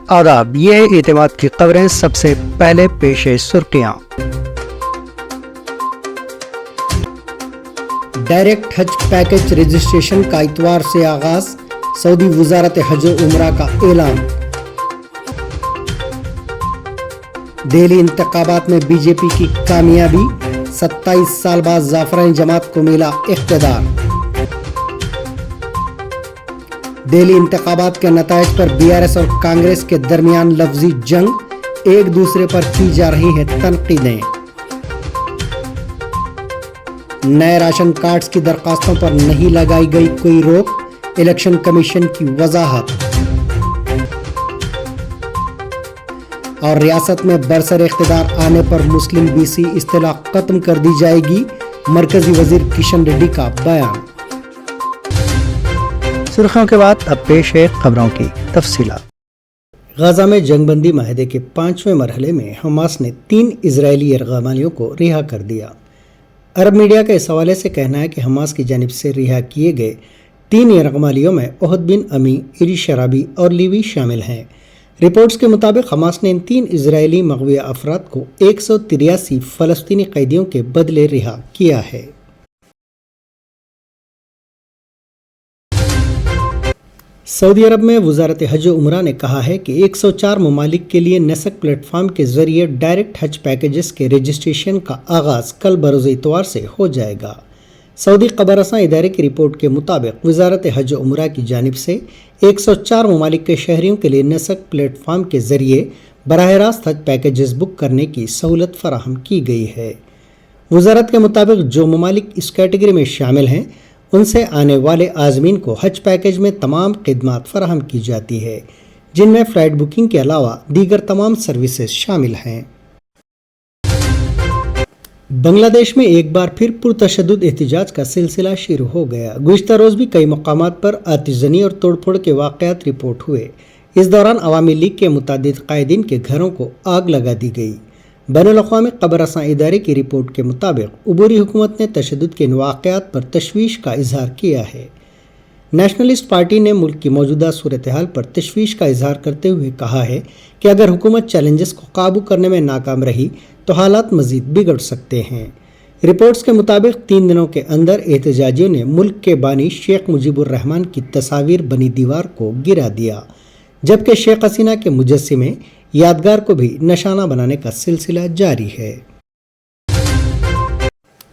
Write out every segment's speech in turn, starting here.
آداب، یہ ہے اعتماد کی خبریں۔ سب سے پہلے پیش سرخیاں۔ ڈائریکٹ حج پیکج رجسٹریشن کا اتوار سے آغاز، سعودی وزارت حج و عمرہ کا اعلان۔ دہلی انتخابات میں بی جے پی کی کامیابی، 27 سال بعد زعفرانی جماعت کو ملا اقتدار۔ دہلی انتخابات کے نتائج پر بی آر ایس اور کانگریس کے درمیان لفظی جنگ، ایک دوسرے پر کی جا رہی ہیں تنقیدیں۔ نئے راشن کارڈز کی درخواستوں پر نہیں لگائی گئی کوئی روک، الیکشن کمیشن کی وضاحت۔ اور ریاست میں برسر اقتدار آنے پر مسلم بی سی اصطلاح ختم کر دی جائے گی، مرکزی وزیر کشن ریڈی کا بیان۔ سرخیوں کے بعد اب پیش ہے خبروں کی تفصیلات۔ غزہ میں جنگ بندی معاہدے کے 5ویں مرحلے میں حماس نے 3 اسرائیلی یرغمالیوں کو رہا کر دیا۔ عرب میڈیا کا اس حوالے سے کہنا ہے کہ حماس کی جانب سے رہا کیے گئے 3 یرغمالیوں میں عہد بن امی، ایری شرابی اور لیوی شامل ہیں۔ رپورٹس کے مطابق حماس نے ان 3 اسرائیلی مغوی افراد کو 183 فلسطینی قیدیوں کے بدلے رہا کیا ہے۔ سعودی عرب میں وزارت حج و عمرہ نے کہا ہے کہ 104 ممالک کے لیے نسک پلیٹ فارم کے ذریعے ڈائریکٹ حج پیکجز کے رجسٹریشن کا آغاز کل بروز اتوار سے ہو جائے گا۔ سعودی خبر رساں ادارے کی رپورٹ کے مطابق وزارت حج و عمرہ کی جانب سے 104 ممالک کے شہریوں کے لیے نسک پلیٹ فارم کے ذریعے براہ راست حج پیکجز بک کرنے کی سہولت فراہم کی گئی ہے۔ وزارت کے مطابق جو ممالک اس کیٹیگری میں شامل ہیں ان سے آنے والے عازمین کو حج پیکج میں تمام خدمات فراہم کی جاتی ہے، جن میں فلائٹ بکنگ کے علاوہ دیگر تمام سروسز شامل ہیں۔ بنگلہ دیش میں ایک بار پھر پرتشدد احتجاج کا سلسلہ شروع ہو گیا۔ گزشتہ روز بھی کئی مقامات پر آتش زنی اور توڑ پھوڑ کے واقعات رپورٹ ہوئے۔ اس دوران عوامی لیگ کے متعدد قائدین کے گھروں کو آگ لگا دی گئی۔ بین الاقوامی خبر رساں ادارے کی رپورٹ کے مطابق عبوری حکومت نے تشدد کے ان واقعات پر تشویش کا اظہار کیا ہے۔ نیشنلسٹ پارٹی نے ملک کی موجودہ صورتحال پر تشویش کا اظہار کرتے ہوئے کہا ہے کہ اگر حکومت چیلنجز کو قابو کرنے میں ناکام رہی تو حالات مزید بگڑ سکتے ہیں۔ رپورٹس کے مطابق 3 دنوں کے اندر احتجاجیوں نے ملک کے بانی شیخ مجیب الرحمان کی تصاویر بنی دیوار کو گرا دیا، جبکہ شیخ حسینہ کے مجسمے یادگار کو بھی نشانہ بنانے کا سلسلہ جاری ہے۔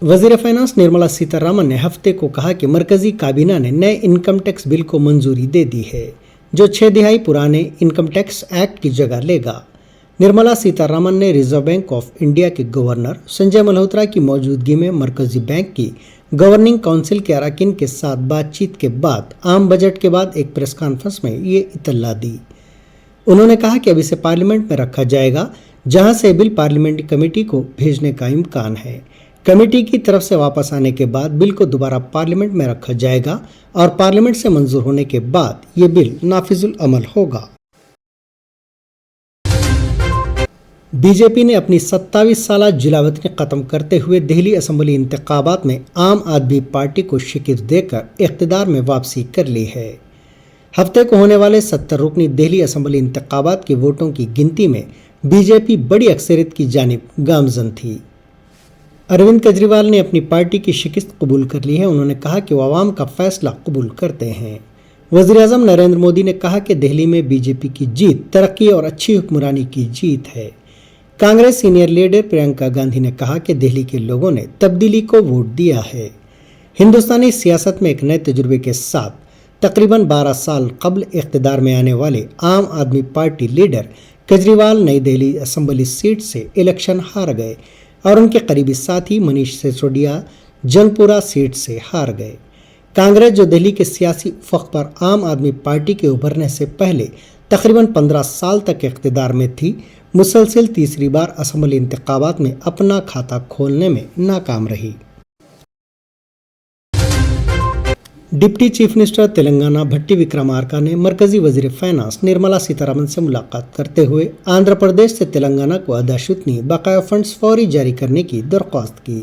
وزیر فائنانس نرملا سیتا رامن نے ہفتے کو کہا کہ مرکزی کابینہ نے نئے انکم ٹیکس بل کو منظوری دے دی ہے، جو 6 دہائی پرانے انکم ٹیکس ایکٹ کی جگہ لے گا۔ نرملا سیتا رامن نے ریزرو بینک آف انڈیا کے گورنر سنجے ملہوترا کی موجودگی میں مرکزی بینک کی گورننگ کونسل کے اراکین کے ساتھ بات چیت کے بعد عام بجٹ کے بعد ایک پریس کانفرنس میں یہ اطلاع دی۔ انہوں نے کہا کہ اب اسے پارلیمنٹ میں رکھا جائے گا، جہاں سے بل پارلیمنٹری کمیٹی کو بھیجنے کا امکان ہے۔ کمیٹی کی طرف سے واپس آنے کے بعد بل کو دوبارہ پارلیمنٹ میں رکھا جائے گا اور پارلیمنٹ سے منظور ہونے کے بعد یہ بل نافذ العمل ہوگا۔ بی جے پی نے اپنی 27 سالہ جلاوطنی ختم کرتے ہوئے دہلی اسمبلی انتخابات میں عام آدمی پارٹی کو شکست دے کر اقتدار میں واپسی کر لی ہے۔ ہفتے کو ہونے والے 70 رکنی دہلی اسمبلی انتخابات کے ووٹوں کی گنتی میں بی جے پی بڑی اکثریت کی جانب گامزن تھی۔ اروند کیجریوال نے اپنی پارٹی کی شکست قبول کر لی ہے۔ انہوں نے کہا کہ وہ عوام کا فیصلہ قبول کرتے ہیں۔ وزیر اعظم نریندر مودی نے کہا کہ دہلی میں بی جے پی کی جیت ترقی اور اچھی حکمرانی کی جیت ہے۔ کانگریس سینئر لیڈر پرینکا گاندھی نے کہا کہ دہلی کے لوگوں نے تبدیلی کو ووٹ دیا ہے۔ ہندوستانی سیاست میں ایک نئے تجربے کے ساتھ تقریباً 12 سال قبل اقتدار میں آنے والے عام آدمی پارٹی لیڈر کیجریوال نئی دہلی اسمبلی سیٹ سے الیکشن ہار گئے اور ان کے قریبی ساتھی منیش سسودیا جنگ پورہ سیٹ سے ہار گئے۔ کانگریس، جو دہلی کے سیاسی افق پر عام آدمی پارٹی کے ابھرنے سے پہلے تقریباً 15 سال تک اقتدار میں تھی، مسلسل تیسری بار اسمبلی انتخابات میں اپنا کھاتہ کھولنے میں ناکام رہی۔ ڈپٹی چیف منسٹر تلنگانہ بھٹی وکرمارکا نے مرکزی وزیر فائنانس نرملا سیتا رامن سے ملاقات کرتے ہوئے آندھرا پردیش سے تلنگانہ کو ادا شدنی بقایا فنڈز فوری جاری کرنے کی درخواست کی۔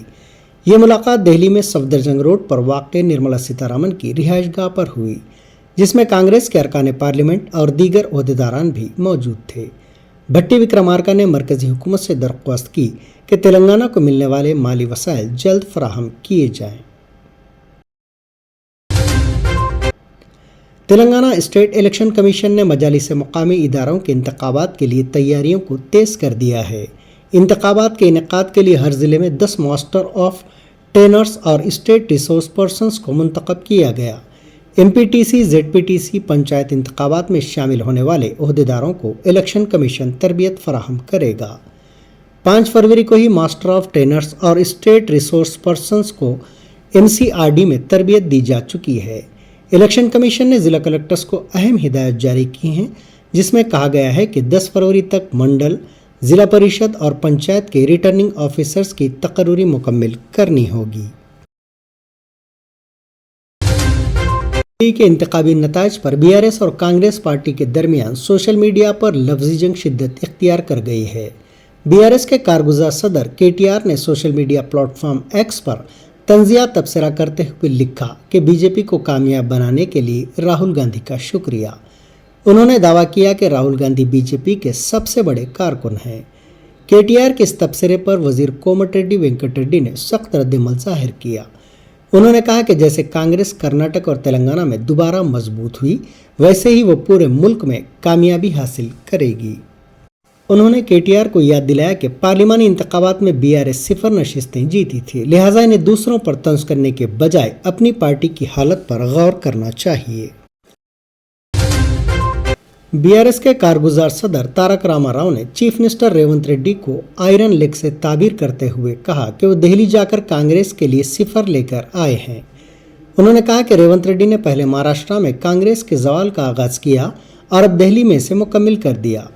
یہ ملاقات دہلی میں صفدر جنگ روڈ پر واقع نرملا سیتا رامن کی رہائش گاہ پر ہوئی، जिसमें कांग्रेस के अरकान पार्लियामेंट और दीगर ओहदेदारान भी मौजूद थे। भट्टी विक्रमार्का ने मरकजी हुकूमत से दरख्वास्त की कि तेलंगाना को मिलने वाले माली वसाइल जल्द फराहम किए जाएं। तेलंगाना स्टेट इलेक्शन कमीशन ने मजालिस मुकामी इदारों के इंतखाबात के लिए तैयारियों को तेज कर दिया है। इंतखाबात के इनेकाद के लिए हर जिले में 10 मास्टर ऑफ टेनर्स और स्टेट रिसोर्स पर्सन्स को मुंतखब किया गया। एमपीटीसी, जेडपीटीसी पंचायत इंतखाबात में शामिल होने वाले ओहदेदारों को इलेक्शन कमीशन तरबियत फराहम करेगा। 5 फरवरी को ही मास्टर ऑफ टेनर्स और स्टेट रिसोर्स पर्सन्स को एमसीआरडी में तरबियत दी जा चुकी है। इलेक्शन कमीशन ने जिला कलेक्टर्स को अहम हिदायत जारी की हैं, जिसमें कहा गया है कि 10 फरवरी तक मंडल, जिला परिषद और पंचायत के रिटर्निंग ऑफिसर्स की तकर्री मुकम्मल करनी होगी। के इंतखाबी नताइज पर बीआरएस और कांग्रेस पार्टी के दरमियान सोशल मीडिया पर लफ्जी जंग शिद्दत इख्तियार कर गई है। बीआरएस के कारगुजार सदर केटीआर ने सोशल मीडिया प्लेटफॉर्म एक्स पर तंजिया तबसरा करते हुए लिखा कि बीजेपी को कामयाब बनाने के लिए राहुल गांधी का शुक्रिया। उन्होंने दावा किया कि राहुल गांधी बीजेपी के सबसे बड़े कारकुन हैं। केटीआर के इस तबसरे पर वजीर कोमटिरेड्डी वेंकट रेड्डी ने सख्त रद्दमल जाहिर किया। उन्होंने कहा कि जैसे कांग्रेस कर्नाटक और तेलंगाना में दोबारा मजबूत हुई, वैसे ही वो पूरे मुल्क में कामयाबी हासिल करेगी। उन्होंने केटीआर को याद दिलाया कि पार्लिमानी इंतखाबात में बीआरएस 0 नशिस्तें जीती थी, लिहाजा इन्हें दूसरों पर तंज करने के बजाय अपनी पार्टी की हालत पर गौर करना चाहिए। बीआरएस के कारगुजार सदर तारक रामा राव ने चीफ मिनिस्टर रेवंत रेड्डी को आयरन लेग से ताबीर करते हुए कहा कि वो दिल्ली जाकर कांग्रेस के लिए 0 लेकर आए हैं। उन्होंने कहा कि रेवंत रेड्डी ने पहले महाराष्ट्र में कांग्रेस के जवाल का आगाज किया और अब दिल्ली में इसे मुकम्मल कर दिया।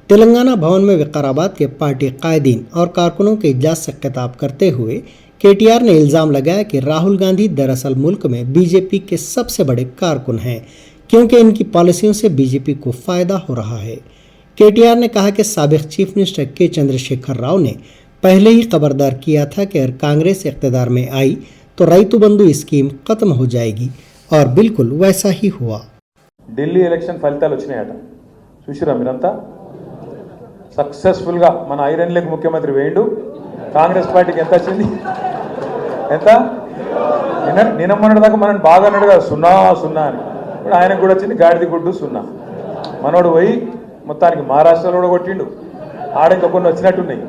तेलंगाना भवन में विकाराबाद के पार्टी कायदीन और कारकुनों के इजलास से खिताब करते हुए केटीआर ने इल्ज़ाम लगाया कि राहुल गांधी दरअसल मुल्क में बीजेपी के सबसे बड़े कारकुन हैं, क्योंकि इनकी पॉलिसियों से बीजेपी को फायदा हो रहा है। केटीआर ने कहा कि साबिक चीफ मिनिस्टर के चंद्रशेखर राव ने पहले ही खबरदार किया था कि अगर कांग्रेस इख्तियार में आई तो रैतु बंधु स्कीम खत्म हो जाएगी, और बिल्कुल वैसा ही हुआ। ఢిల్లీ ఎలక్షన్ ఫలితాలు వచ్చినాయట, చూసిరా మీరంతా? సక్సెస్ఫుల్గా మన ఐరన్ లెగ్ ముఖ్యమంత్రి వేయండు. కాంగ్రెస్ పార్టీకి ఎంత వచ్చింది? ఎంత? నిన్న మొన్నటి దాకా మనని బాగా అన్నాడు కదా, 0-0 అని. ఇప్పుడు ఆయనకు కూడా వచ్చింది గాడిది గుడ్డు 0. మనోడు పోయి మొత్తానికి మహారాష్ట్రలో కూడా కొట్టిండు. ఆడ ఇంకా కొన్ని వచ్చినట్టున్నాయి.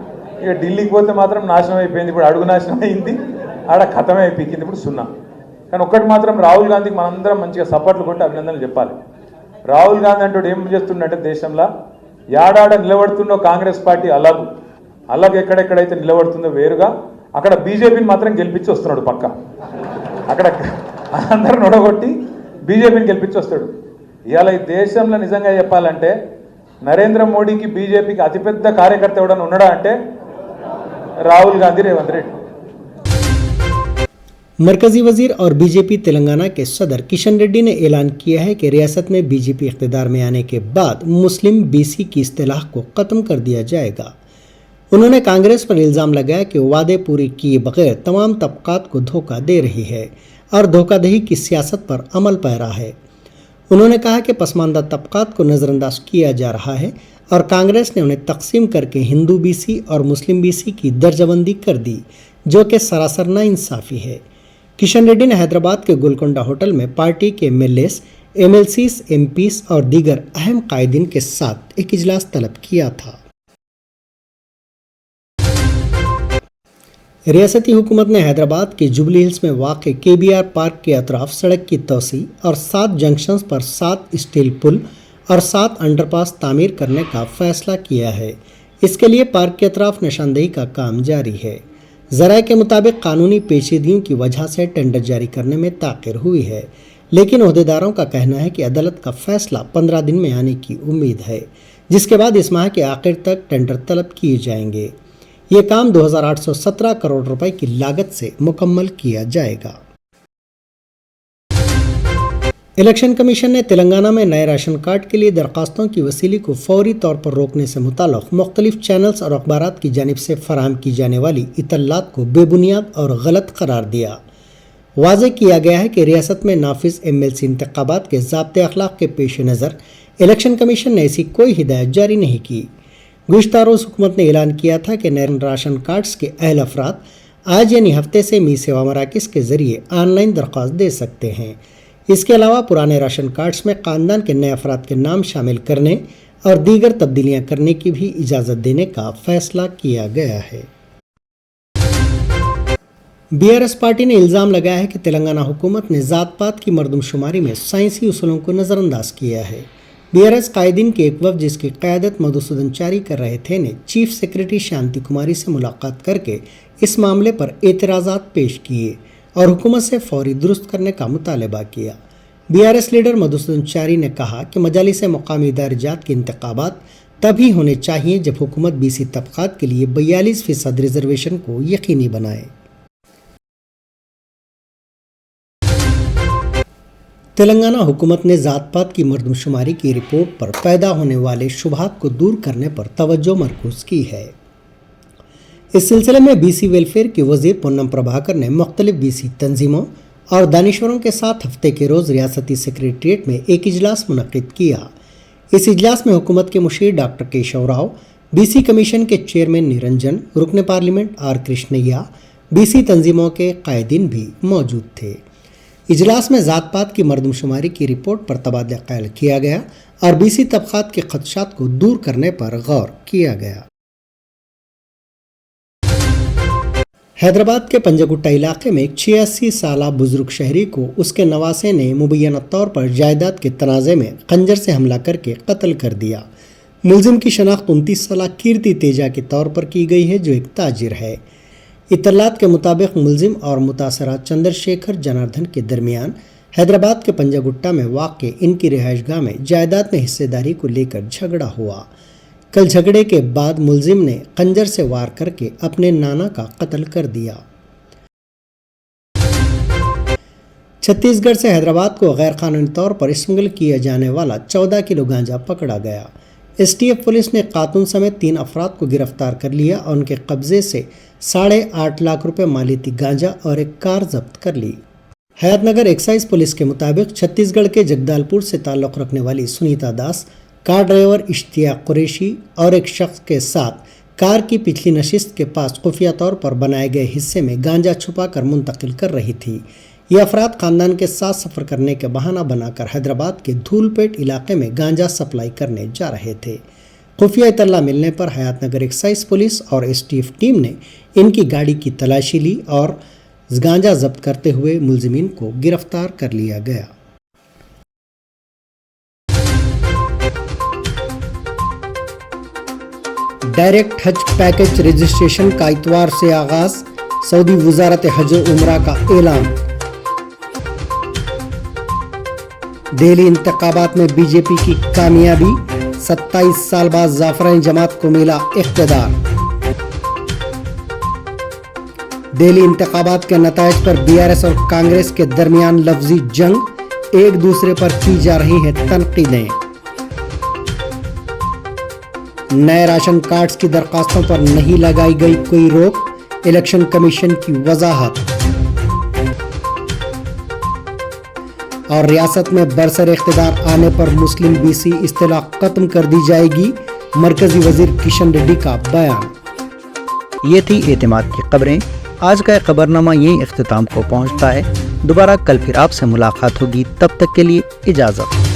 ఇక ఢిల్లీకి పోతే మాత్రం నాశనం అయిపోయింది. ఇప్పుడు అడుగు నాశనం అయింది, ఆడ ఖతమే అయిపోయింది, ఇప్పుడు 0. కానీ ఒక్కటి మాత్రం రాహుల్ గాంధీకి మనందరం మంచిగా సపోర్ట్లు కొట్టి అభినందనలు చెప్పాలి. రాహుల్ గాంధీ అంటూ ఏం చేస్తుండంటే దేశంలో యాడాడ నిలబడుతుందో కాంగ్రెస్ పార్టీ అలాగే ఎక్కడెక్కడైతే నిలబడుతుందో వేరుగా అక్కడ బీజేపీని మాత్రం గెలిపించి వస్తున్నాడు. పక్క అక్కడ అందరూ నొడగొట్టి బీజేపీని గెలిపించి వస్తాడు. ఇవాళ ఈ దేశంలో నిజంగా చెప్పాలంటే నరేంద్ర మోడీకి బీజేపీకి అతిపెద్ద కార్యకర్త ఎవడన్నా ఉన్నాడా అంటే రాహుల్ గాంधी, रेवंत रेड्डी। मरकजी वजीर और बीजेपी तेलंगाना के सदर किशन रेड्डी ने ऐलान किया है कि रियासत में बीजेपी इख्तियार में आने के बाद मुस्लिम बीसी की इस्तिलाह को ख़त्म कर दिया जाएगा। उन्होंने कांग्रेस पर इल्ज़ाम लगाया कि वादे पूरे किए बगैर तमाम तबकात को धोखा दे रही है और धोखाधड़ी की सियासत पर अमल पैरा है। उन्होंने कहा कि पसमानदा तबकात को नज़रअंदाज किया जा रहा है और कांग्रेस ने उन्हें तकसीम करके हिंदू बीसी और मुस्लिम बीसी की दर्जाबंदी कर दी, जो कि सरासर नाइंसाफ़ी है। किशन रेड्डी ने हैदराबाद के गोलकोंडा होटल में पार्टी के एमएलएस, एमएलसीज, एमपीस और दीगर अहम कायदीन के साथ एक इजलास तलब किया था। रियासती हुकूमत ने हैदराबाद के जुबली हिल्स में वाक़ केबीआर पार्क के अतराफ सड़क की तोसी और 7 जंक्शंस पर 7 स्टील पुल और 7 अंडरपास तामीर करने का फैसला किया है। इसके लिए पार्क के अतराफ निशानदेही का काम जारी है। ज़राए के मुताबिक कानूनी पेचीदगियों की वजह से टेंडर जारी करने में ताख़िर हुई है, लेकिन ओहदेदारों का कहना है कि अदालत का फैसला 15 दिन में आने की उम्मीद है, जिसके बाद इस माह के आखिर तक टेंडर तलब किए जाएंगे। ये काम 2817 करोड़ रुपए की लागत से मुकम्मल किया जाएगा। इलेक्शन कमीशन ने तेलंगाना में नए राशन कार्ड के लिए दरखास्तों की वसीली को फौरी तौर पर रोकने से मुताल्लिक़ मुख्तलिफ चैनल्स और अखबारात की जानिब से फराहम की जाने वाली इत्तलात को बेबुनियाद और गलत करार दिया। वाज़ेह किया गया है कि रियासत में नाफिज MLC इंतखाबात के ज़ाब्ते अखलाक के पेश नज़र इलेक्शन कमीशन ने ऐसी कोई हिदायत जारी नहीं की। गुज़िश्ता रोज़ हुकूमत ने ऐलान किया था कि नए राशन कार्ड्स के अहल अफराद आज यानी हफ्ते से मी सेवा मराकज़ के ज़रिए ऑनलाइन दरख्वास्त दे सकते हैं। इसके अलावा पुराने राशन कार्ड्स में ख़ानदान के नए अफराद के नाम शामिल करने और दीगर तब्दीलियाँ करने की भी इजाज़त देने का फैसला किया गया है। BRS पार्टी ने इल्ज़ाम लगाया है कि तेलंगाना हुकूमत ने ज़ात पात की मरदमशुमारी में साइंसी उसूलों को नज़रअंदाज किया है। BRS कायदीन के एक वफ़द जिसकी क़यादत मधुसूदन चारी कर रहे थे ने चीफ सेक्रेटरी शांति कुमारी से मुलाकात करके इस मामले पर एतराज़ात पेश किए और हुकूमत से फौरी दुरुस्त करने का मुतालबा किया। BRS लीडर मधुसूदन चारी ने कहा कि मजालिस मकामी इदारजात के इंतखाबात तभी होने चाहिए जब हुकूमत BC तबक़ात के लिए 42% रिजर्वेशन को यकीनी बनाए। तेलंगाना हुकूमत ने ज़ात पात की मरदमशुमारी की रिपोर्ट पर पैदा होने वाले शुबहात को दूर करने पर तवज्जो मरकूज़ की है। इस सिलसिले में BC वेलफेयर के वज़ीर पोन्नम प्रभाकर ने मुख्तलिफ BC तंजीमों और दानिश्वरों के साथ हफ्ते के रोज़ रियासती सेक्रेटरीट में एक इजलास मुनक़िद किया। इस इजलास में हुकूमत के मुशीर doctor Keshav Rao, BC commission के चेयरमैन निरंजन, रुकन पार्लियामेंट R कृष्णैया, BC तंजीमों के कायदीन भी मौजूद थे। इजलास में ज़ात पात की मरदमशुमारी की रिपोर्ट पर तबादला ख्याल किया गया और BC तबक़ात के ख़दशात को दूर करने पर गौर किया गया। हैदराबाद के पंजागुट्टा इलाके में एक 86 साला बुजुर्ग शहरी को उसके नवासे ने मुबैना तौर पर जायदाद के तनाज़े में खंजर से हमला करके कत्ल कर दिया। मुलजिम की शनाख्त 29 साला कीर्ति तेजा के तौर पर की गई है जो एक ताजिर है। इत्तलात के मुताबिक मुलजिम और मुतासरा चंद्रशेखर जनार्दन के दरमियान हैदराबाद के पंजागुट्टा में वाक़ इनकी रिहाइशगाह में जायदाद में हिस्सेदारी को लेकर झगड़ा हुआ। कल झगड़े के बाद मुलजिम ने खंजर से वार करके अपने नाना का कत्ल कर दिया। छत्तीसगढ़ से हैदराबाद को गैर कानूनी तौर पर स्मगल किया जाने वाला 14 किलो गांजा पकड़ा गया। STF पुलिस ने खातून समेत 3 अफराद को गिरफ्तार कर लिया और उनके कब्जे से 8.5 लाख रुपए मालियती गांजा और एक कार जब्त कर ली। हयातनगर एक्साइज पुलिस के मुताबिक छत्तीसगढ़ के जगदालपुर से ताल्लुक़ रखने वाली सुनीता दास कार ड्राइवर इश्तियाक कुरैशी और एक शख्स के साथ कार की पिछली नशिस्त के पास खुफिया तौर पर बनाए गए हिस्से में गांजा छुपा कर मुंतकिल कर रही थी। ये अफराद खानदान के साथ सफ़र करने के बहाना बनाकर हैदराबाद के धूलपेट इलाके में गांजा सप्लाई करने जा रहे थे। खुफिया इत्तला मिलने पर हयातनगर एक्साइज पुलिस और STF टीम ने इनकी गाड़ी की तलाशी ली और गांजा जब्त करते हुए मुलजिमीन को गिरफ्तार कर लिया गया। डायरेक्ट हज पैकेज रजिस्ट्रेशन का इतवार से आगाज, सऊदी वजारत हज उमरा का ऐलान। दिल्ली इंतखाबात में BJP की कामयाबी, 27 साल बाद जाफरानी जमात को मिला इख्तिदार। दिल्ली इंतखाबात के नताइज पर BRS और कांग्रेस के दरमियान लफ्जी जंग, एक दूसरे पर की जा रही है तनकीदें। नए राशन कार्ड्स की दरखास्तों पर नहीं लगाई गई कोई रोक, इलेक्शन कमीशन की वजाहत। और रियासत में बरसर इख्तिदार आने पर मुस्लिम BC इस्तिलाह खत्म कर दी जाएगी, मरकजी वजीर किशन रेड्डी का बयान। ये थी एतमाद की खबरें। आज का खबरनामा यहीं इख्तिताम को पहुंचता है। दोबारा कल फिर आपसे मुलाकात होगी, तब तक के लिए इजाज़त।